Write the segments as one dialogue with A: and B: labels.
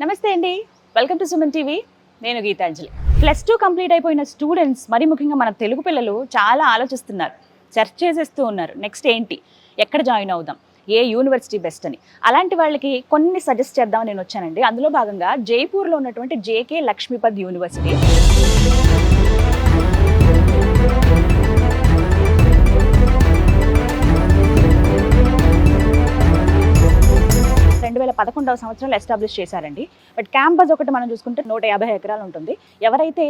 A: నమస్తే అండి, welcome to Suman TV. నేను గీతాంజలి. +2 కంప్లీట్ అయిపోయిన స్టూడెంట్స్, మరి ముఖ్యంగా మన తెలుగు పిల్లలు చాలా ఆలోచిస్తున్నారు, సెర్చ్ చేసేస్తూ ఉన్నారు. నెక్స్ట్ ఏంటి, ఎక్కడ జాయిన్ అవుదాం, ఏ యూనివర్సిటీ బెస్ట్ అని. అలాంటి వాళ్ళకి కొన్ని సజెస్ట్ చేద్దామని నేను వచ్చానండి. అందులో భాగంగా జైపూర్లో ఉన్నటువంటి జేకే లక్ష్మీపద్ యూనివర్సిటీ. 2011వ సంవత్సరంలో ఎస్టాబ్లిష్ చేశారండి. బట్ క్యాంపస్ ఒకటి మనం చూసుకుంటే 150 ఎకరాలు ఉంటుంది. ఎవరైతే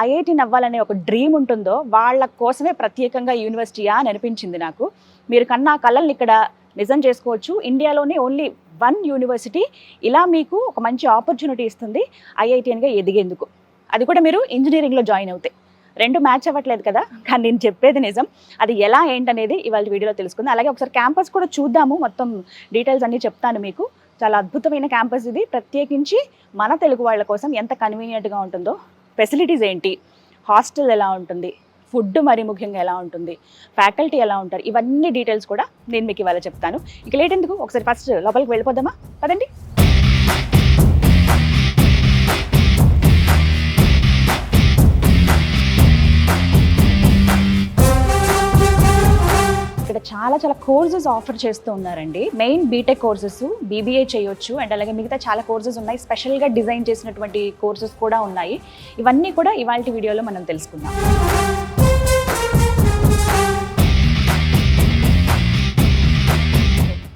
A: ఐఐటీని అవ్వాలనే ఒక డ్రీమ్ ఉంటుందో వాళ్ళ కోసమే ప్రత్యేకంగా యూనివర్సిటీయా అని అనిపించింది నాకు. మీరు కన్నా కళల్ని ఇక్కడ నిజం చేసుకోవచ్చు. ఇండియాలోనే ఓన్లీ 1 యూనివర్సిటీ ఇలా మీకు ఒక మంచి ఆపర్చునిటీ ఇస్తుంది ఐఐటీఎన్గా ఎదిగేందుకు. అది కూడా మీరు ఇంజనీరింగ్లో జాయిన్ అవుతాయి. 2 మ్యాచ్ అవ్వట్లేదు కదా, కానీ నేను చెప్పేది నిజం. అది ఎలా ఏంటనేది ఇవాళ వీడియోలో తెలుసుకుందాం. అలాగే ఒకసారి క్యాంపస్ కూడా చూద్దాము, మొత్తం డీటెయిల్స్ అన్నీ చెప్తాను మీకు. చాలా అద్భుతమైన క్యాంపస్ ఇది, ప్రత్యేకించి మన తెలుగు వాళ్ళ కోసం ఎంత కన్వీనియంట్గా ఉంటుందో, ఫెసిలిటీస్ ఏంటి, హాస్టల్ ఎలా ఉంటుంది, ఫుడ్ మరి ముఖ్యంగా ఎలా ఉంటుంది, ఫ్యాకల్టీ ఎలా ఉంటారు, ఇవన్నీ డీటెయిల్స్ కూడా నేను మీకు ఇవాళ చెప్తాను. ఇక లేట్ ఎందుకు, ఒకసారి ఫస్ట్ లోపలికి వెళ్ళిపోదామా, పదండి. ఇక్కడ చాలా కోర్సెస్ ఆఫర్ చేస్తూ ఉన్నారండి. మెయిన్ బీటెక్ కోర్సెస్, బీబీఏ చేయొచ్చు, అండ్ అలాగే మిగతా చాలా కోర్సెస్ ఉన్నాయి. స్పెషల్గా డిజైన్ చేసినటువంటి కోర్సెస్ కూడా ఉన్నాయి. ఇవన్నీ కూడా ఇవాళ వీడియోలో మనం తెలుసుకుందాం.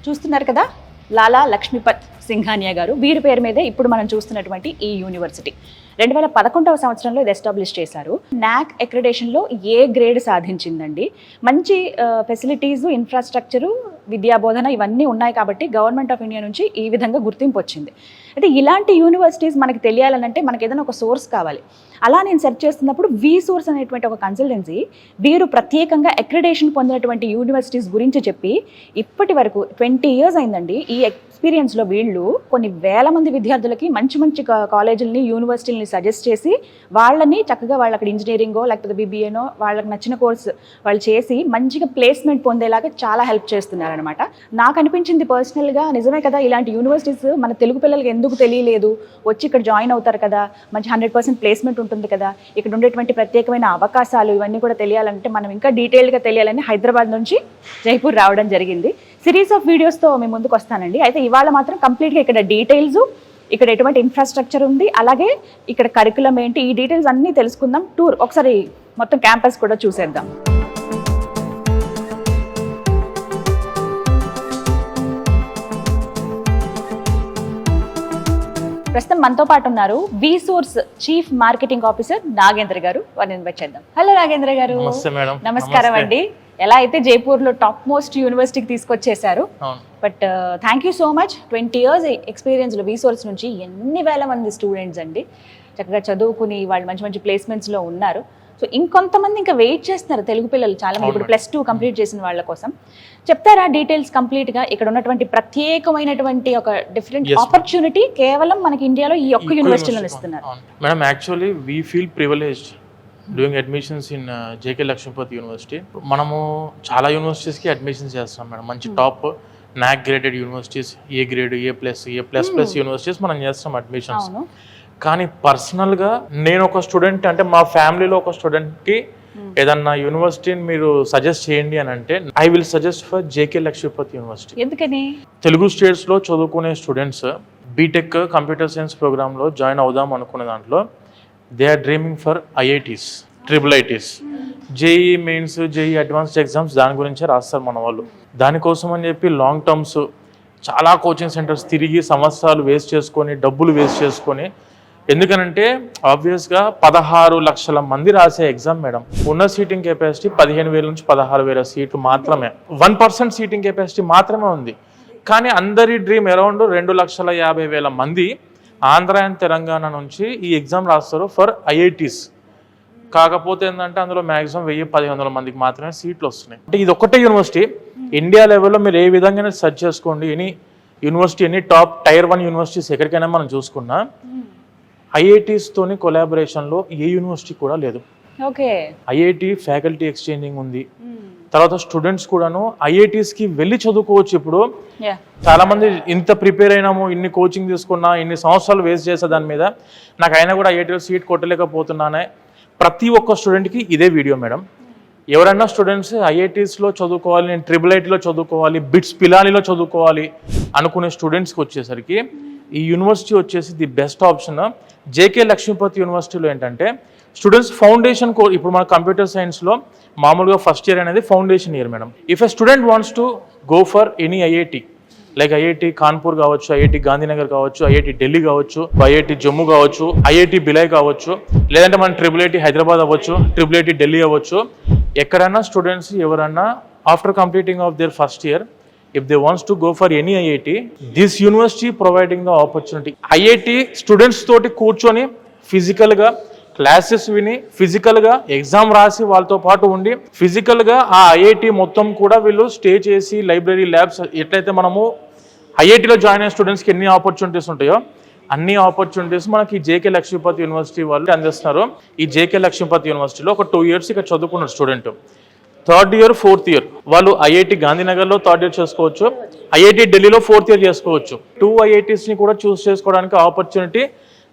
A: చూస్తున్నారు కదా, లాలా లక్ష్మీపద్ సింఘానియా గారు, వీరి పేరు మీదే ఇప్పుడు మనం చూస్తున్నటువంటి ఈ యూనివర్సిటీ. 2011వ సంవత్సరంలో ఇది ఎస్టాబ్లిష్ చేశారు. నాక్ అక్రిడేషన్లో ఏ గ్రేడ్ సాధించిందండి. మంచి ఫెసిలిటీస్, ఇన్ఫ్రాస్ట్రక్చరు, విద్యాబోధన ఇవన్నీ ఉన్నాయి కాబట్టి గవర్నమెంట్ ఆఫ్ ఇండియా నుంచి ఈ విధంగా గుర్తింపు వచ్చింది. అయితే ఇలాంటి యూనివర్సిటీస్ మనకి తెలియాలనంటే మనకి ఏదైనా ఒక సోర్స్ కావాలి. అలా నేను సెర్చ్ చేస్తున్నప్పుడు V-Source అనేటువంటి ఒక కన్సల్టెన్సీ, వీరు ప్రత్యేకంగా అక్రిడేషన్ పొందినటువంటి యూనివర్సిటీస్ గురించి చెప్పి ఇప్పటి వరకు 20 years అయిందండి. ఈ ఎక్స్పీరియన్స్లో వీళ్ళు కొన్ని వేల మంది విద్యార్థులకి మంచి మంచి కాలేజీలని, యూనివర్సిటీలని సజెస్ట్ చేసి వాళ్ళని చక్కగా వాళ్ళు అక్కడ ఇంజనీరింగో లేకపోతే బీబీఏనో వాళ్ళకి నచ్చిన కోర్స్ వాళ్ళు చేసి మంచిగా ప్లేస్మెంట్ పొందేలాగా చాలా హెల్ప్ చేస్తున్నారనమాట. నాకు అనిపించింది పర్సనల్గా, నిజమే కదా, ఇలాంటి యూనివర్సిటీస్ మన తెలుగు పిల్లలకి ఎందుకు తెలియలేదు, వచ్చి ఇక్కడ జాయిన్ అవుతారు కదా, మంచి 100% ప్లేస్మెంట్ ఉంటుంది కదా, ఇక్కడ ఉండేటువంటి ప్రత్యేకమైన అవకాశాలు ఇవన్నీ కూడా తెలియాలంటే మనం ఇంకా డీటెయిల్గా తెలియాలని హైదరాబాద్ నుంచి జైపూర్ రావడం జరిగింది. సిరీస్ ఆఫ్ వీడియోస్తో మీ ముందుకు వస్తానండి. అయితే ఇవాళ మాత్రం కంప్లీట్గా ఇక్కడ డీటెయిల్స్, ఇక్కడ ఎటువంటి ఇన్ఫ్రాస్ట్రక్చర్ ఉంది, అలాగే ఇక్కడ కరికులం ఏంటి, ఈ డీటెయిల్స్ అన్నీ తెలుసుకుందాం. టూర్ ఒకసారి మొత్తం క్యాంపస్ కూడా చూసేద్దాం. ప్రస్తుతం మనతో పాటు ఉన్నారు V-Source chief marketing officer Nagendra గారు. వారిని ఇన్వైట్ చేద్దాం. హలో నాగేంద్ర గారు. నమస్కారం అండి. ఎలా అయితే జైపూర్లో టాప్ మోస్ట్ యూనివర్సిటీకి తీసుకొచ్చేసారు, but thank you so much. 20 years ఎక్స్పీరియన్స్లో V-Source నుంచి ఎన్ని వేల మంది స్టూడెంట్స్ అండి చక్కగా చదువుకుని వాళ్ళు మంచి మంచి ప్లేస్మెంట్స్లో ఉన్నారు. సో ఇంకొంతమంది ఇంకా వెయిట్ చేస్తున్నారు తెలుగు పిల్లలు చాలా మంది, ఇప్పుడు +2 కంప్లీట్ చేసిన వాళ్ళ కోసం. చెప్తారా డీటెయిల్స్ కంప్లీట్గా, ఇక్కడ ఉన్నటువంటి ప్రత్యేకమైనటువంటి ఒక డిఫరెంట్ ఆపర్చునిటీ కేవలం మనకి ఇండియాలో ఈ ఒక్క యూనివర్సిటీలో ఇస్తున్నారు?
B: Madam, actually we feel privileged doing admissions in JK Lakshmipat university. మనము చాలా యూనివర్సిటీస్కి అడ్మిషన్స్ చేస్తాం మేడం. మంచి top NAAC graded universities, A grade, ఏ++ యూనివర్సిటీస్ మనం చేస్తాం అడ్మిషన్స్. కానీ పర్సనల్గా నేను ఒక స్టూడెంట్, అంటే మా ఫ్యామిలీలో ఒక స్టూడెంట్కి ఏదన్నా యూనివర్సిటీని మీరు సజెస్ట్ చేయండి అని అంటే I will suggest for JK Lakshmipat university.
A: ఎందుకని? తెలుగు
B: స్టేట్స్లో చదువుకునే స్టూడెంట్స్ బీటెక్ కంప్యూటర్ సైన్స్ ప్రోగ్రాంలో జాయిన్ అవుదాం అనుకునే దాంట్లో they are dreaming for IITs, IIITs, JEE mains, JEE advanced exams దాని గురించే రాస్తారు మన వాళ్ళు. దానికోసం అని చెప్పి లాంగ్ టర్మ్స్ చాలా కోచింగ్ సెంటర్స్ తిరిగి సంవత్సరాలు వేస్ట్ చేసుకొని, డబ్బులు వేస్ట్ చేసుకొని, ఎందుకనంటే ఆబ్వియస్గా 16 లక్షల మంది రాసే ఎగ్జామ్ మేడం. ఉన్న సీటింగ్ కెపాసిటీ 15,000 నుంచి 16,000 సీట్లు మాత్రమే, 1% సీటింగ్ కెపాసిటీ మాత్రమే ఉంది. కానీ అందరి డ్రీమ్ అరౌండ్ 2,50,000 మంది ఆంధ్ర అండ్ తెలంగాణ నుంచి ఈ ఎగ్జామ్ రాస్తారు ఫర్ ఐఐటీస్. కాకపోతే ఏంటంటే అందులో మ్యాక్సిమం 1,000-1,500 మందికి మాత్రమే సీట్లు వస్తున్నాయి. అంటే ఇది ఒక్కటే యూనివర్సిటీ. ఇండియా లెవెల్లో మీరు ఏ విధంగా సెర్చ్ చేసుకోండి, any university, any top Tier 1 universities ఎక్కడికైనా మనం చూసుకున్నా ఐఐటీస్ తోని కొలాబరేషన్లో ఏ యూనివర్సిటీ కూడా లేదు.
A: ఓకే.
B: ఐఐటి ఫ్యాకల్టీ ఎక్స్చేంజింగ్ ఉంది, తర్వాత స్టూడెంట్స్ కూడాను ఐఐటీస్కి వెళ్ళి చదువుకోవచ్చు. ఇప్పుడు
A: యా
B: చాలా మంది ఇంత ప్రిపేర్ అయినాము, ఇన్ని కోచింగ్ తీసుకున్నా, ఇన్ని సంవత్సరాలు వేస్ట్ చేసే దాని మీద నాకు అయినా కూడా ఐఐటీలో సీట్ కొట్టలేకపోతున్నానే. ప్రతి ఒక్క స్టూడెంట్కి ఇదే వీడియో మేడం. ఎవరైనా స్టూడెంట్స్ ఐఐటీస్లో చదువుకోవాలి, నేను IIITలో చదువుకోవాలి, బిట్స్ పిలానీలో చదువుకోవాలి అనుకునే స్టూడెంట్స్కి వచ్చేసరికి ఈ యూనివర్సిటీ వచ్చేసి the best option. JK Lakshmipati యూనివర్సిటీలో ఏంటంటే స్టూడెంట్స్ ఫౌండేషన్ ఇప్పుడు మన కంప్యూటర్ సైన్స్లో మామూలుగా ఫస్ట్ ఇయర్ అనేది foundation year madam. If a student wants to go for any IIT like IIT Kanpur కావచ్చు, ఐఐటి గాంధీనగర్ కావచ్చు, ఐఐటి ఢిల్లీ కావచ్చు, ఐఐటి జమ్మూ కావచ్చు, ఐఐటి బిలై కావచ్చు, లేదంటే మన IIIT హైదరాబాద్ అవ్వచ్చు, IIIT ఢిల్లీ అవ్వచ్చు. ఎక్కడైనా స్టూడెంట్స్ ఎవరన్నా after completing of their first year if they wants to go for any IIT, this university providing the opportunity. IIT students తోటి కూర్చొని ఫిజికల్గా క్లాసెస్ విని, ఫిజికల్గా ఎగ్జామ్ రాసి వాళ్ళతో పాటు ఉండి, ఫిజికల్గా ఆ ఐఐటి మొత్తం కూడా వీళ్ళు స్టే చేసి లైబ్రరీ ల్యాబ్స్ ఎట్లయితే మనము ఐఐటిలో జాయిన్ అయిన స్టూడెంట్స్కి ఎన్ని ఆపర్చునిటీస్ ఉంటాయో అన్ని ఆపర్చునిటీస్ మనకి జేకే లక్ష్మీపతి యూనివర్సిటీ వాళ్ళు అందిస్తున్నారు. ఈ జేకే లక్ష్మీపతి యూనివర్సిటీలో ఒక 2 years ఇక్కడ చదువుకున్న student 3rd year 4th year వాళ్ళు ఐఐటి గాంధీనగర్లో 3rd year చేసుకోవచ్చు, ఐఐటి ఢిల్లీలో 4th year చేసుకోవచ్చు. 2 IITsని కూడా చూస్ చేసుకోవడానికి ఆపర్చునిటీ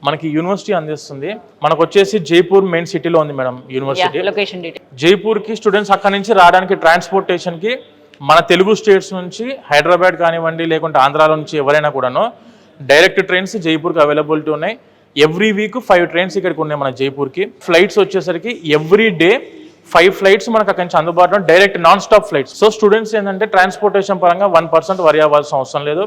B: మనకి యూనివర్సిటీ అందిస్తుంది. మనకు వచ్చేసి జైపూర్ మెయిన్ సిటీలో ఉంది మేడం యూనివర్సిటీ.
A: Location detail.
B: జైపూర్కి స్టూడెంట్స్ అక్కడి నుంచి రావడానికి ట్రాన్స్పోర్టేషన్కి మన తెలుగు స్టేట్స్ నుంచి హైదరాబాద్ కానివ్వండి, లేకుంటే ఆంధ్రాలో నుంచి ఎవరైనా కూడాను డైరెక్ట్ ట్రైన్స్ జైపూర్కి అవైలబిలిటీ ఉన్నాయి. ఎవ్రీ వీక్ 5 trains ఇక్కడికి ఉన్నాయి మన జైపూర్కి. ఫ్లైట్స్ వచ్చేసరికి ఎవ్రీ డే 5 flights మనకు అక్కడి నుంచి అందుబాటులో, direct non stop flights. So students ఏంటంటే ట్రాన్స్పోర్టేషన్ పరంగా 1% వరి అవ్వాల్సిన అవసరం లేదు.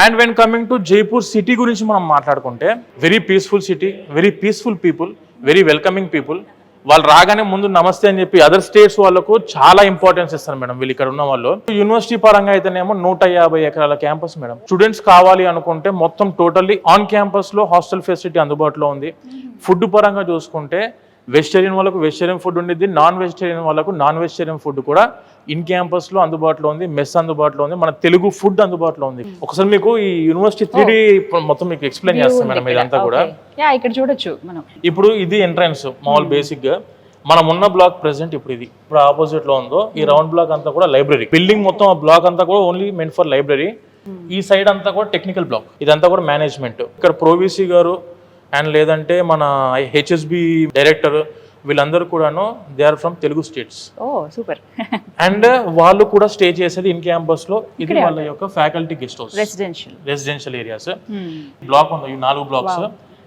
B: And when coming to Jaipur city గురించి మనం మాట్లాడుకుంటే very peaceful city, very peaceful people, very welcoming people. వాళ్ళు రాగానే ముందు నమస్తే అని చెప్పి అదర్ స్టేట్స్ వాళ్ళకు చాలా ఇంపార్టెన్స్ ఇస్తారు మేడం వీళ్ళు ఇక్కడ ఉన్న వాళ్ళు. యూనివర్సిటీ పరంగా అయితేనేమో 150 ఎకరాల క్యాంపస్ మేడం. స్టూడెంట్స్ కావాలి అనుకుంటే మొత్తం టోటల్లీ ఆన్ క్యాంపస్ లో హాస్టల్ ఫెసిలిటీ అందుబాటులో ఉంది. ఫుడ్ పరంగా చూసుకుంటే వెజిటేరియన్ వాళ్ళకు వెజిటేరియన్ ఫుడ్ ఉండిద్ది, నాన్ వెజిటేరియన్ వాళ్ళకు నాన్ వెజిటేరియన్ ఫుడ్ కూడా ఇన్ క్యాంపస్ లో అందుబాటులో ఉంది, మెస్ అందుబాటులో ఉంది, మన తెలుగు ఫుడ్ అందుబాటులో ఉంది. ఒకసారి మీకు ఈ యూనివర్సిటీ 3D మొత్తం మీకు ఎక్స్ప్లెయిన్ చేస్తాం మేడం ఇదంతా కూడా.
A: ఇక్కడ చూడొచ్చు మనం.
B: ఇప్పుడు ఇది ఎంట్రన్స్ మామూలు బేసిక్ గా మనం ఉన్న బ్లాక్ ప్రెసెంట్ ఇప్పుడు ఆపోజిట్ లో ఉందో ఈ రౌండ్ బ్లాక్ అంతా కూడా లైబ్రరీ. బిల్డింగ్ మొత్తం ఆ బ్లాక్ అంతా కూడా ఓన్లీ మెంట్ ఫర్ లైబ్రరీ. ఈ సైడ్ అంతా కూడా టెక్నికల్ బ్లాక్, ఇదంతా కూడా మేనేజ్మెంట్. ఇక్కడ ప్రోవిసి గారు అండ్ లేదంటే మన HSB డైరెక్టర్ వీళ్ళందరూ కూడాను they are from Telugu states.
A: Super.
B: And వాళ్ళు కూడా స్టే చేసేది ఇన్ క్యాంపస్ లో. ఇది వాళ్ళ యొక్క faculty guest house, residential areas. Block ఉంది, ఈ 4 blocks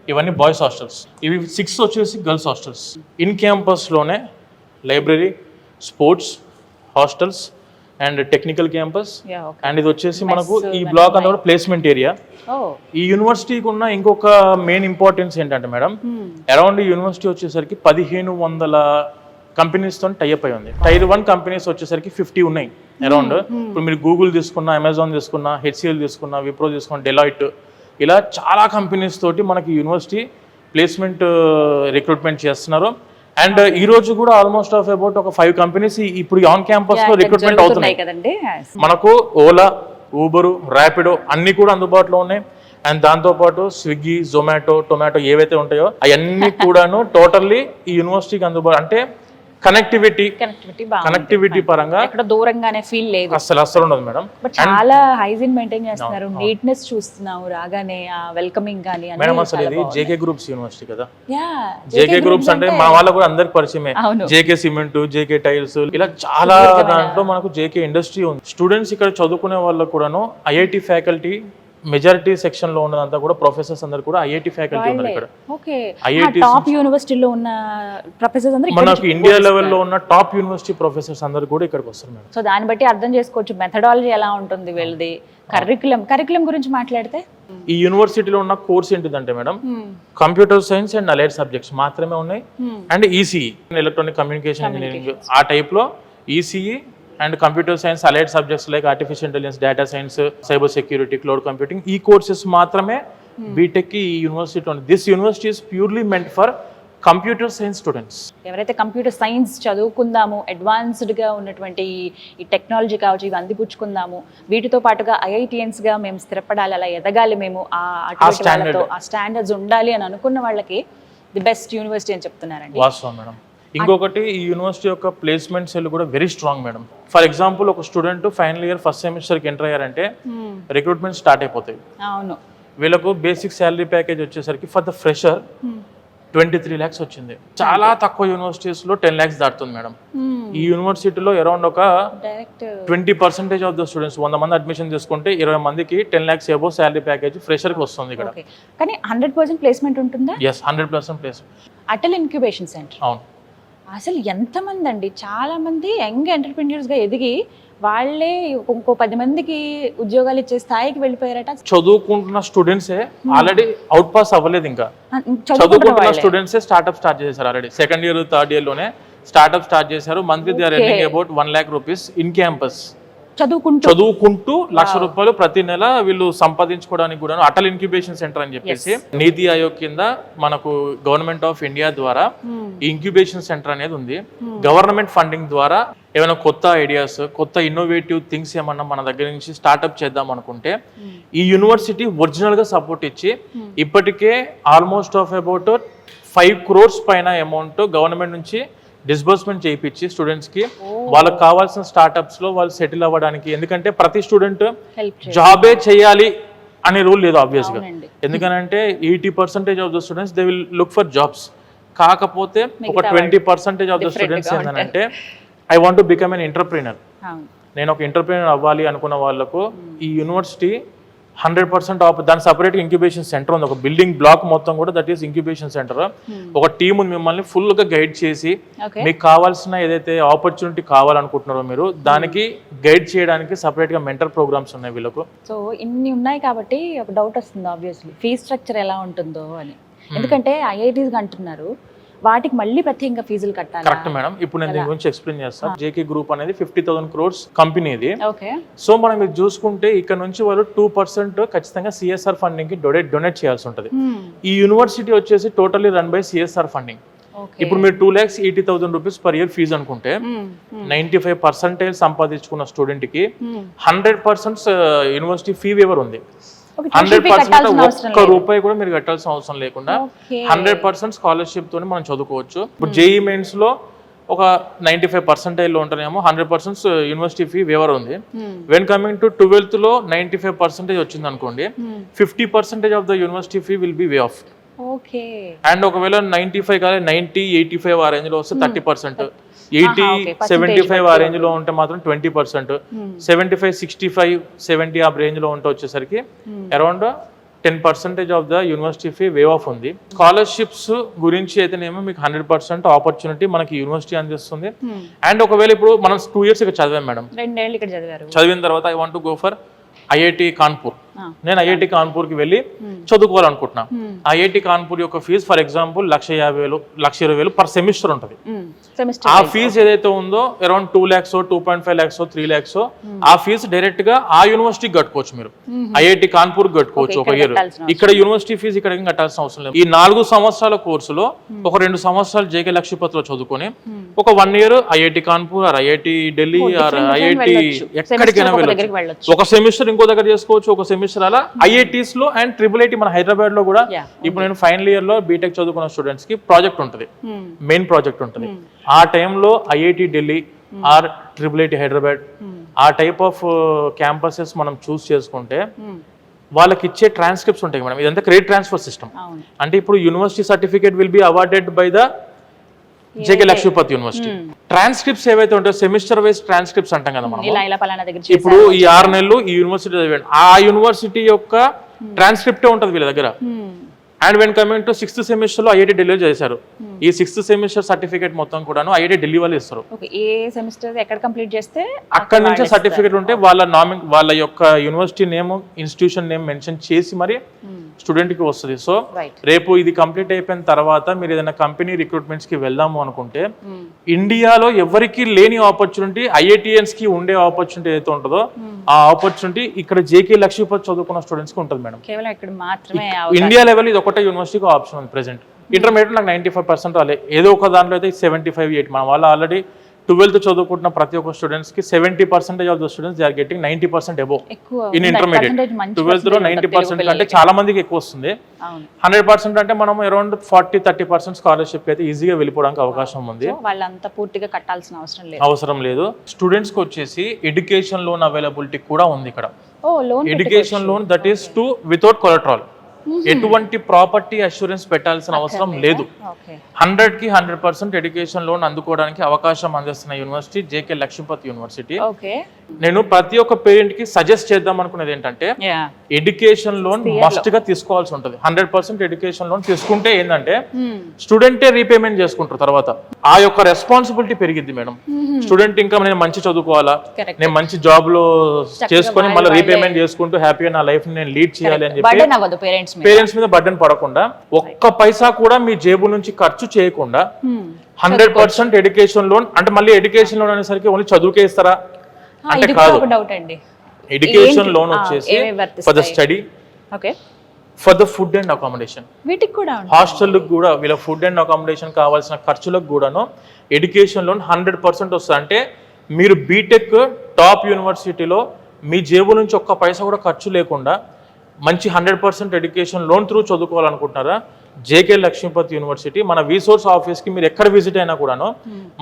B: ఇవన్నీ బాయ్స్ హాస్టల్స్, ఇవి 6 వచ్చేసి గర్ల్స్ హాస్టల్స్. ఇన్ క్యాంపస్ లోనే library, sports, hostels and technical campus. And ఇది వచ్చేసి మనకు ఈ బ్లాక్ అంతా కూడా ప్లేస్మెంట్ ఏరియా. ఈ యూనివర్సిటీకి ఉన్న ఇంకొక మెయిన్ ఇంపార్టెన్స్ ఏంటంటే మేడం, అరౌండ్ ఈ యూనివర్సిటీ వచ్చేసరికి 1500 కంపెనీస్ తో టైఅప్ అయి ఉంది. Tier 1 కంపెనీస్ వచ్చేసరికి 50 ఉన్నాయి అరౌండ్. ఇప్పుడు మీరు గూగుల్ తీసుకున్నా, అమెజాన్ తీసుకున్నా, HCL తీసుకున్నా, విప్రో తీసుకున్నా, డెలాయిట్, ఇలా చాలా కంపెనీస్ తోటి మనకి యూనివర్సిటీ ప్లేస్మెంట్ రిక్రూట్మెంట్ చేస్తున్నారు. అండ్ ఈ రోజు కూడా ఆల్మోస్ట్ ఆఫ్ అబౌట్ ఒక 5 కంపెనీస్ ఇప్పుడు ఆన్ క్యాంపస్ లో రిక్రూట్మెంట్ అవుతున్నాయి. మనకు ఓలా, ఊబరు, ర్యాపిడో అన్ని కూడా అందుబాటులో ఉన్నాయి. అండ్ దాంతోపాటు స్విగ్గీ, జొమాటో, టొమాటో ఏవైతే ఉంటాయో అవన్నీ కూడాను టోటల్లీ ఈ యూనివర్సిటీకి అందుబాటు. అంటే కనెక్టివిటీ పరంగా
A: ఎక్కడ దూరంగానే ఫీల్ లేదు,
B: అసలు ఉండదు మేడం.
A: బట్ చాలా హైజీన్ మెయింటైన్ చేస్తున్నారు, నీట్నెస్ చూస్తున్నాము రాగానే, వెల్కమింగ్ గానీ.
B: మేడం అసలు ఇది జేకే గ్రూప్స్ యూనివర్సిటీ కదా. జేకే గ్రూప్స్ అంటే మన వాళ్ళ కూడా అందరికి పరిచయమే. జేకే సిమెంట్, జేకే టైల్స్, ఇలా చాలా దాంట్లో మనకు జేకే ఇండస్ట్రీ ఉంది. స్టూడెంట్స్ ఇక్కడ చదువుకునే వాళ్ళకు కూడాను ఐఐటి ఫ్యాకల్టీ మెజారిటీ సెక్షన్ లో ఉన్నదంతా కూడా ప్రొఫెసర్స్ అందరు కూడా ఐఐటి ఫ్యాకల్టీ ఉన్నారు ఇక్కడ.
A: ఐఐటి టాప్ యూనివర్సిటీలో ఉన్న ప్రొఫెసర్స్ అందరూ
B: మనకు ఇండియా లెవెల్లో ఉన్న టాప్ యూనివర్సిటీ ప్రొఫెసర్స్ అందరు కూడా ఇక్కడికి వస్తారు మేడం.
A: సో దాన్ని బట్టి అర్థం చేసుకోవచ్చు మెథడాలజీ ఎలా ఉంటుంది వీళ్ళది. కరికులం గురించి మాట్లాడితే
B: ఈ యూనివర్సిటీలో ఉన్న కోర్స్ ఏంటిదంటే madam, computer science and allied subjects మాత్రమే ఉన్నాయి. And ECE, electronic communication engineering, ఆ టైప్ లో ECE and computer science allied subjects like artificial intelligence, data science, cyber security, cloud computing, ఈ కోర్సెస్ మాత్రమే బీటెక్ ఈ యూనివర్సిటీ ఉంది. This university is purely meant for computer science students.
A: ఎవరైతే computer science చదువుకుందాము, అడ్వాన్స్డ్గా ఉన్నటువంటి ఈ technology కావచ్చు, ఇవి అందిపుచ్చుకుందాము, వీటితో పాటుగా ఐఐటియన్స్గా మేము స్థిరపడాలి, అలా ఎదగాలి మేము, ఆ స్టాండర్డ్స్ ఉండాలి అని అనుకున్న వాళ్ళకి ది బెస్ట్ యూనివర్సిటీ అని చెప్తున్నారండి.
B: వాస్తవం మేడం. ఇంకొకటి ఈ యూనివర్సిటీ యొక్క ప్లేస్మెంట్ సెల్ కూడా very strong madam. For example ఒక స్టూడెంట్ ఫైనల్ ఇయర్ ఫస్ట్ సెమిస్టర్కి ఎంటర్ అయ్యారంటే రిక్రూట్మెంట్ స్టార్ట్ అయిపోతాయి.
A: అవును,
B: వీళ్ళకు బేసిక్ శాలరీ ప్యాకేజ్ వచ్చేసరికి ఫర్ ద ఫ్రెషర్ 23 lakhs వచ్చింది. చాలా తక్కువ యూనివర్సిటీస్లో 10 lakhs దాటుతుంది మేడం. ఈ యూనివర్సిటీలో అరౌండ్ ఒక
A: డైరెక్ట్
B: 20% ఆఫ్ ద స్టూడెంట్స్ 100 మంది అడ్మిషన్ చేసుకుంటే 20 మందికి 10 lakhs అబోవ్ శాలరీ ప్యాకేజ్ ఫ్రెషర్కి వస్తుంది ఇక్కడ.
A: కానీ 100% ప్లేస్మెంట్ ఉంటుందా?
B: Yes, 100% placement.
A: Atal incubation centre
B: అవును.
A: అసలు ఎంతమంది అండి, చాలా మంది యంగ్ ఎంటర్ప్రెన్యూర్స్గా ఎదిగి వాళ్ళే ఇంకో 10 మందికి ఉద్యోగాలు ఇచ్చే స్థాయికి వెళ్ళిపోయారట.
B: చదువుకుంటున్న స్టూడెంట్సే ఆల్రెడీ అవుట్ పాస్ అవ్వలేదు, ఇంకా చదువుకుంటున్న స్టూడెంట్సే స్టార్ట్అప్ స్టార్ట్ చేశారు. Already second year third year లోనే స్టార్ట్అప్ స్టార్ట్ చేశారు. Monthly they are earning about 1 lakh rupees in campus. చదువుకుంటూ ₹1,00,000 ప్రతి నెల వీళ్ళు సంపాదించుకోవడానికి కూడా అటల్ ఇంక్యుబేషన్ సెంటర్ అని చెప్పేసి నీతి ఆయోగ్ కింద మనకు గవర్నమెంట్ ఆఫ్ ఇండియా ద్వారా ఈ ఇంక్యుబేషన్ సెంటర్ అనేది ఉంది. గవర్నమెంట్ ఫండింగ్ ద్వారా ఏమైనా కొత్త ఐడియాస్, కొత్త ఇన్నోవేటివ్ థింగ్స్ ఏమన్నా మన దగ్గర నుంచి స్టార్ట్అప్ చేద్దాం అనుకుంటే ఈ యూనివర్సిటీ ఒరిజినల్ గా సపోర్ట్ ఇచ్చి ఇప్పటికే ఆల్మోస్ట్ ఆఫ్ అబౌట్ 5 crores పైన అమౌంట్ గవర్నమెంట్ నుంచి డిస్బర్స్మెంట్ చేయించి స్టూడెంట్స్ కి వాళ్ళకి కావాల్సిన స్టార్ట్అప్స్ లో వాళ్ళు సెటిల్ అవ్వడానికి. ఎందుకంటే ప్రతి స్టూడెంట్ జాబే చేయాలి అనే రూల్ లేదు ఆబ్వియస్ గా. ఎందుకంటే 80% of the students they will look for jobs. కాకపోతే ఒక 20% ఆఫ్ ద స్టూడెంట్స్ ఏంటంటే I want to become an entrepreneur, నేను ఒక ఎంటర్ప్రీనర్ అవ్వాలి అనుకున్న వాళ్ళకు ఈ యూనివర్సిటీ 100% ఆఫ్ దాని సపరేట్ ఇంక్యుబేషన్ సెంటర్ ఉంది. ఒక బిల్డింగ్ బ్లాక్ మొత్తం కూడా దట్ ఈస్ ఇంక్యుబేషన్ సెంటర్. ఒక టీమ్ ఉంది మిమ్మల్ని ఫుల్ గా గైడ్ చేసి మీకు కావాల్సిన ఏదైతే ఆపర్చునిటీ కావాలనుకుంటున్నారో మీరు దానికి గైడ్ చేయడానికి సపరేట్ గా మెంటర్ ప్రోగ్రామ్స్ ఉన్నాయి వీళ్ళకు.
A: సో ఇన్ని ఉన్నాయి కాబట్టి ఒక డౌట్ వస్తుంది ఆబ్వియస్లీ, ఫీజ్ స్ట్రక్చర్ ఎలా ఉంటుందో అని. ఎందుకంటే ఐఐటీస్ అంటున్నారు వాటికి మళ్ళీ ప్రత్యేకంగా ఫీజులు కట్టాలి.
B: కరెక్ట్ మేడం, ఇప్పుడు నేను దీని గురించి ఎక్స్ప్లెయిన్ చేస్తాను. జేకే గ్రూప్ అనేది 50,000 crores కంపెనీ ఇది. సో మనం ఇది చూసుకుంటే ఇక్కడ నుంచి వాళ్ళు 2% ఖచ్చితంగా సిఎస్ఆర్ ఫండింగ్ కి డొనేట్ చేయాల్సి ఉంటుంది. ఈ యూనివర్సిటీ వచ్చేసి totally run by CSR funding. ఇప్పుడు మీరు 2,80,000 rupees పర్ ఇయర్ ఫీజు అనుకుంటే 95% సంపాదించుకున్న స్టూడెంట్ కి 100% యూనివర్సిటీ ఫీ వేవర్ ఉంది. 100% ఒక్క రూపాయి కూడా మీరు కట్టాల్సిన అవసరం లేకుండా 100% స్కాలర్షిప్ తోని మనం చదువుకోవచ్చు. ఇప్పుడు జేఈ మెయిన్స్ లో ఒక 95% లో ఉంటేనేమో 100% యూనివర్సిటీ ఫీ వేవర్ ఉంది. వెన్ కమింగ్ టు 12th లో 95% వచ్చింది అనుకోండి, 50% of the university fee will be way of. And ఒకవేళ 95 కాదు 90, 85 ఆ రేంజ్ లో వస్తే 30%, 80, 75 ఆ రేంజ్ లో ఉంటే మాత్రం 20%, 75, 65, 70 ఆ రేంజ్ లో ఉంటే వచ్చేసరికి around 10% of the university fee wave of ఉంది. స్కాలర్షిప్స్ గురించి అయితేనేమో మీకు 100% ఆపర్చునిటీ మనకి యూనివర్సిటీ అందిస్తుంది. అండ్ ఒకవేళ ఇప్పుడు మనం 2 years ఇక్కడ చదివాం మేడం,
A: 2 ఏళ్ళు ఇక్కడ చదివారు,
B: చదివిన తర్వాత I want to go for IIT Kanpur. నేను ఐఐటి కాన్పూర్కి వెళ్ళి చదువుకోవాలనుకుంటున్నా. ఐఐటి కాన్పూర్ యొక్క fee for example 1,50,000, 1,20,000 per semester ఉంటుంది. ఆ ఫీజు ఏదైతే ఉందో అరౌండ్ 2 lakhs, 2.5 lakhs, 3 lakhs ఆ ఫీజు డైరెక్ట్ గా ఆ యూనివర్సిటీకి కట్టుకోవచ్చు. మీరు ఐఐటి కాన్పూర్ కట్టుకోవచ్చు ఒక ఇయర్. ఇక్కడ యూనివర్సిటీ ఫీజు ఇక్కడ కట్టాల్సిన అవసరం లేదు. ఈ 4 సంవత్సరాల కోర్సులో ఒక 2 సంవత్సరాలు జేకే లక్ష్మీపతిలో చదువుకొని ఒక 1 year IIT Kanpur or IIT Delhi or IIT ఎక్కడికైనా వెళ్ళొచ్చు. ఒక సెమిస్టర్ ఇంకో దగ్గర చేసుకోవచ్చు, ఒక సెమిస్టర్ అలా ఐఐటీస్ లో. అండ్ IIIT మన హైదరాబాద్ లో కూడా ఇప్పుడు నేను ఫైనల్ ఇయర్ లో బీటెక్ చదువుకున్న స్టూడెంట్స్ కి ప్రాజెక్ట్ ఉంటుంది, మెయిన్ ప్రాజెక్ట్ ఉంటుంది. ఆ టైంలో IIT Delhi or IIIT Hyderabad ఆ టైప్ ఆఫ్ క్యాంపసెస్ మనం చూస్ చేసుకుంటే వాళ్ళకి ఇచ్చే ట్రాన్స్క్రిప్ట్స్ ఉంటాయి మేడం. ఇదంతా క్రెడిట్ ట్రాన్స్ఫర్ సిస్టమ్. అంటే ఇప్పుడు university certificate will be awarded by the JK Lakshmipati university. Transcripts ఏవైతే ఉంటాయో సెమిస్టర్ వైజ్ ట్రాన్స్క్రిప్ట్స్ అంటాం కదా మనం. ఇప్పుడు ఈ 6 నెలలు ఈ యూనివర్సిటీ చదివాడు, ఆ యూనివర్సిటీ యొక్క ట్రాన్స్క్రిప్టే ఉంటుంది వీళ్ళ దగ్గర. And when coming to 6th semester లో ఐఐటి ఢిల్లీలో చేశారు. ఈ 6th సెమిస్టర్ సర్టిఫికేట్ మొత్తం కూడాను ఐఐటి ఢిల్లీ వాళ్ళు ఇస్తారు.
A: ఏ సెమిస్టర్ ఎక్కడ కంప్లీట్ చేస్తే
B: అక్కడ నుంచి సర్టిఫికేట్ ఉంటే వాళ్ళ యొక్క university name, institution name mention చేసి మరి స్టూడెంట్ కి వస్తుంది. సో రేపు ఇది కంప్లీట్ అయిపోయిన తర్వాత మీరు ఏదైనా కంపెనీ రిక్రూట్మెంట్స్ కి వెళ్దాము అనుకుంటే ఇండియాలో ఎవరికి లేని ఆపర్చునిటీ ఐఐటిఎన్స్ కి ఉండే ఆపర్చునిటీ ఏదైతే ఉంటుందో ఆ ఆపర్చునిటీ ఇక్కడ జేకే లక్ష్మీపతి చదువుకున్న స్టూడెంట్స్ కి ఉంటుంది మేడం.
A: కేవలం ఇక్కడ మాత్రమే
B: ఇండియా లెవెల్ ఇది ఒకటే యూనివర్సిటీకి ఆప్షన్ ఉంది ప్రెసెంట్. ఇంటర్మీడియట్ నాకు 95% రాలేదు, ఏదో ఒక దాంట్లో అయితే 75, 80. మన వాళ్ళు ఆల్రెడీ 12th చదువుకుంటున్న ప్రతి ఒక్క స్టూడెంట్స్ కి 70% of the students they are getting 90% above in intermediate. 12th లో 90% అంటే చాలా మందికి ఎక్కువ వస్తుంది. 100% అంటే మనం అరౌండ్ 40-30% స్కాలర్షిప్ అయితే ఈజీగా వెళ్ళిపోవడానికి అవకాశం ఉంది.
A: వాళ్ళంతా పూర్తిగా కట్టాల్సిన అవసరం
B: లేదు. స్టూడెంట్స్ కి వచ్చేసి ఎడ్యుకేషన్ లోన్ అవైలబిలిటీ కూడా ఉంది ఇక్కడ. Education loan that is to without collateral. ఎటువంటి ప్రాపర్టీ అష్యూరెన్స్ పెట్టాల్సిన అవసరం లేదు. 100కి 100% ఎడ్యుకేషన్ లోన్ అందుకోవడానికి అవకాశం అందిస్తున్న యూనివర్సిటీ జేకే లక్ష్మీపతి యూనివర్సిటీ. నేను ప్రతి ఒక్క పేరెంట్ కి సజెస్ట్ చేద్దాం అనుకునేది ఏంటంటే ఎడ్యుకేషన్ లోన్ మస్ట్ గా తీసుకోవాల్సి ఉంటుంది. 100% ఎడ్యుకేషన్ లోన్ తీసుకుంటే ఏంటంటే స్టూడెంటే రీపేమెంట్ చేసుకుంటారు. తర్వాత ఆ యొక్క రెస్పాన్సిబిలిటీ పెరిగిద్ది మేడం. స్టూడెంట్ ఇంకా నేను మంచి చదువుకోవాలా, నేను మంచి జాబ్ లో చేసుకొని మళ్ళీ రీపేమెంట్ చేసుకుంటూ హ్యాపీగా నా లైఫ్ నేను లీడ్ చేయాలి అని చెప్పి పేరెంట్స్ మీద బర్డెన్ పడకుండా, ఒక్క పైసా కూడా మీ జేబు నుంచి ఖర్చు చేయకుండా 100% ఎడ్యుకేషన్ లోన్. అంటే మళ్ళీ ఎడ్యుకేషన్ లోన్ అనేసరికి ఓన్లీ చదువుకే ఇస్తారా అంటే కాదు. ఎడ్యుకేషన్ లోన్ వచ్చేసి for the study, for the food and accommodation,
A: వీటికి కూడా
B: హాస్టల్కి కూడా వీళ్ళ ఫుడ్ అండ్ అకామిడేషన్ కావాల్సిన ఖర్చులకు కూడాను ఎడ్యుకేషన్ లోన్ 100% వస్తుంది. అంటే మీరు బీటెక్ టాప్ యూనివర్సిటీలో మీ జేబు నుంచి ఒక్క పైసా కూడా ఖర్చు లేకుండా మంచి 100% ఎడ్యుకేషన్ లోన్ త్రూ చదువుకోవాలనుకుంటున్నారా, జేకే లక్ష్మీపతి యూనివర్సిటీ మన రీసోర్స్ ఆఫీస్కి మీరు ఎక్కడ విజిట్ అయినా కూడాను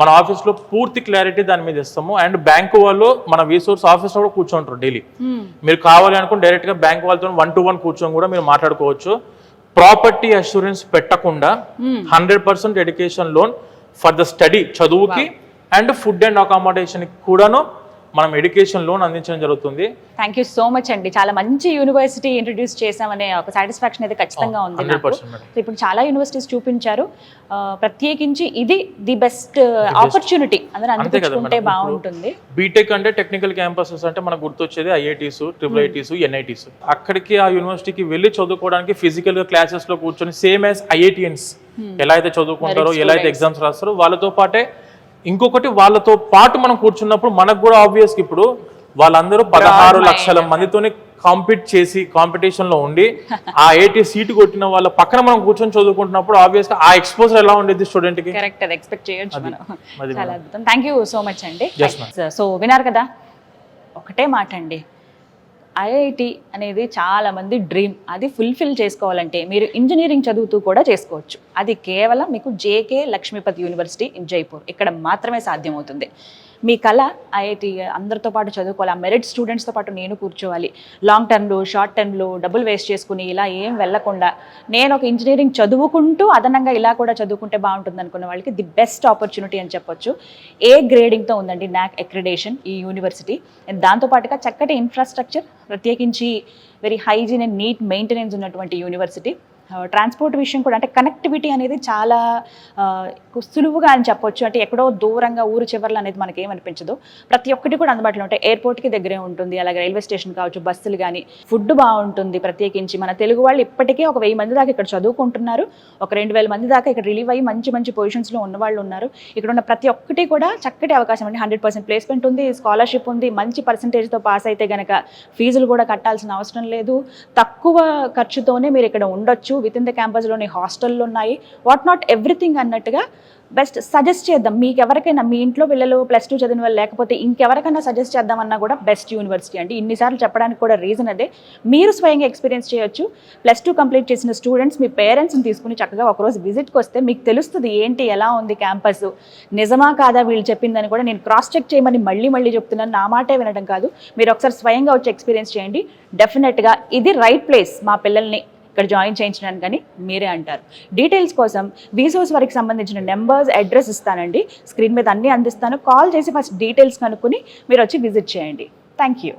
B: మన ఆఫీస్లో పూర్తి క్లారిటీ దాని మీద ఇస్తాము. అండ్ బ్యాంకు వాళ్ళు మన రీసోర్స్ ఆఫీస్లో కూడా కూర్చోంటారు డైలీ. మీరు కావాలి అనుకుని డైరెక్ట్గా బ్యాంక్ వాళ్ళతో 1-to-1 కూర్చొని కూడా మీరు మాట్లాడుకోవచ్చు. ప్రాపర్టీ అష్యూరెన్స్ పెట్టకుండా 100% education loan for the study, చదువుకి అండ్ ఫుడ్ అండ్ అకామిడేషన్కి కూడాను మనం ఎడ్యుకేషన్ లోన్ అందించడం జరుగుతుంది.
A: థ్యాంక్ యూ సో మచ్ అండి. చాలా మంచి యూనివర్సిటీ ఇంట్రడ్యూస్ చేసామనే ఒక సాటిస్ఫాక్షన్ అయితే ఖచ్చితంగా ఉంది. ఇప్పుడు చాలా యూనివర్సిటీస్ చూపించారు, ప్రత్యేకించి ఇది ది బెస్ట్ ఆపర్చునిటీ అందరూ అందించుకుంటే బాగుంటుంది.
B: బీటెక్ అంటే టెక్నికల్ క్యాంపసెస్ అంటే మనకు గుర్తొచ్చేది ఐఐటీస్, IITs, NITs. అక్కడికి ఆ యూనివర్సిటీకి వెళ్ళి చదువుకోవడానికి ఫిజికల్ గా క్లాసెస్ లో కూర్చొని సేమ్ యాజ్ IITians ఎలా అయితే చదువుకుంటారో, ఎలా అయితే ఎగ్జామ్స్ రాస్తారో వాళ్ళతో పాటే ఇంకొకటి వాళ్ళతో పాటు మనం కూర్చున్నప్పుడు మనకు కూడా ఆబ్వియస్ ఇప్పుడు వాళ్ళందరూ 16 లక్షల మందితోనే కాంపీట్ చేసి కాంపిటీషన్ లో ఉండి ఆ 80 సీటు కొట్టిన వాళ్ళ పక్కన మనం కూర్చొని చదువుకుంటున్నప్పుడు ఆబ్వియస్ గా ఆ ఎక్స్పోజర్ ఎలా ఉండేది స్టూడెంట్ కి.
A: కరెక్ట్, అది ఎక్స్పెక్ట్ చేయొచ్చు మనం. చాలా అద్భుతం. థ్యాంక్ యూ సో మచ్ అండి. సో విన్నారు కదా, ఒకటే మాట అండి, ఐఐటి అనేది చాలా మంది డ్రీమ్. అది ఫుల్ఫిల్ చేసుకోవాలంటే మీరు ఇంజనీరింగ్ చదువుతూ కూడా చేసుకోవచ్చు. అది కేవలం మీకు JK Lakshmipati university in Jaipur ఇక్కడ మాత్రమే సాధ్యమవుతుంది. మీ కళ ఐఐటి అందరితో పాటు చదువుకోవాలి, ఆ మెరిట్ స్టూడెంట్స్తో పాటు నేను కూర్చోవాలి, లాంగ్ టర్మ్లో షార్ట్ టర్మ్లో డబ్బులు వేస్ట్ చేసుకుని ఇలా ఏం వెళ్ళకుండా నేను ఒక ఇంజనీరింగ్ చదువుకుంటూ అదనంగా ఇలా కూడా చదువుకుంటే బాగుంటుంది అనుకున్న వాళ్ళకి ది బెస్ట్ ఆపర్చునిటీ అని చెప్పొచ్చు. ఏ గ్రేడింగ్తో ఉందండి నాక్ అక్రిడేషన్ ఈ యూనివర్సిటీ. దాంతోపాటుగా చక్కటి ఇన్ఫ్రాస్ట్రక్చర్, ప్రత్యేకించి very hygiene and neat maintenance ఉన్నటువంటి యూనివర్సిటీ. ట్రాన్స్పోర్ట్ విషయం కూడా, అంటే కనెక్టివిటీ అనేది చాలా సులువుగా అని చెప్పొచ్చు. అంటే ఎక్కడో దూరంగా ఊరు చివర్లు అనేది మనకి ఏమనిపించదు, ప్రతి ఒక్కటి కూడా అందుబాటులో ఉంటాయి. ఎయిర్పోర్ట్కి దగ్గరే ఉంటుంది, అలాగే రైల్వే స్టేషన్ కావచ్చు, బస్సులు కానీ, ఫుడ్ బాగుంటుంది. ప్రత్యేకించి మన తెలుగు వాళ్ళు ఇప్పటికే ఒక 1000 మంది దాకా ఇక్కడ చదువుకుంటున్నారు, ఒక 2000 మంది దాకా ఇక్కడ రిలీవ్ అయ్యి మంచి మంచి పొజిషన్స్లో ఉన్న వాళ్ళు ఉన్నారు. ఇక్కడ ఉన్న ప్రతి ఒక్కటి కూడా చక్కటి అవకాశం అండి. 100% ప్లేస్మెంట్ ఉంది, స్కాలర్షిప్ ఉంది, మంచి పర్సంటేజ్తో పాస్ అయితే గనక ఫీజులు కూడా కట్టాల్సిన అవసరం లేదు, తక్కువ ఖర్చుతోనే మీరు ఇక్కడ ఉండొచ్చు. విత్ ఇన్ ద క్యాంపస్లోని హాస్టల్లో ఉన్నాయి, వాట్ నాట్ ఎవ్రీథింగ్ అన్నట్టుగా బెస్ట్ సజెస్ట్ చేద్దాం. మీకు ఎవరికైనా మీ ఇంట్లో పిల్లలు +2 చదివిన వాళ్ళు లేకపోతే ఇంకెవరికైనా సజెస్ట్ చేద్దామన్నా కూడా బెస్ట్ యూనివర్సిటీ అండి. ఇన్నిసార్లు చెప్పడానికి కూడా రీజన్ అదే. మీరు స్వయంగా ఎక్స్పీరియన్స్ చేయొచ్చు. +2 కంప్లీట్ చేసిన స్టూడెంట్స్ మీ పేరెంట్స్ని తీసుకుని చక్కగా ఒకరోజు విజిట్కి వస్తే మీకు తెలుస్తుంది ఏంటి, ఎలా ఉంది క్యాంపస్, నిజమా కాదా వీళ్ళు చెప్పిందని కూడా నేను క్రాస్ చెక్ చేయమని మళ్ళీ చెప్తున్నాను. నా మాటే వినడం కాదు, మీరు ఒకసారి స్వయంగా వచ్చి ఎక్స్పీరియన్స్ చేయండి. డెఫినెట్గా ఇది రైట్ ప్లేస్ మా పిల్లల్ని ఇక్కడ జాయిన్ చేయించడానికి కానీ మీరే అంటారు. డీటెయిల్స్ కోసం వీసోస్ వరకు సంబంధించిన నెంబర్స్, అడ్రస్ ఇస్తానండి, స్క్రీన్ మీద అన్నీ అందిస్తాను. కాల్ చేసి ఫస్ట్ డీటెయిల్స్ కనుక్కొని మీరు వచ్చి విజిట్ చేయండి. Thank you.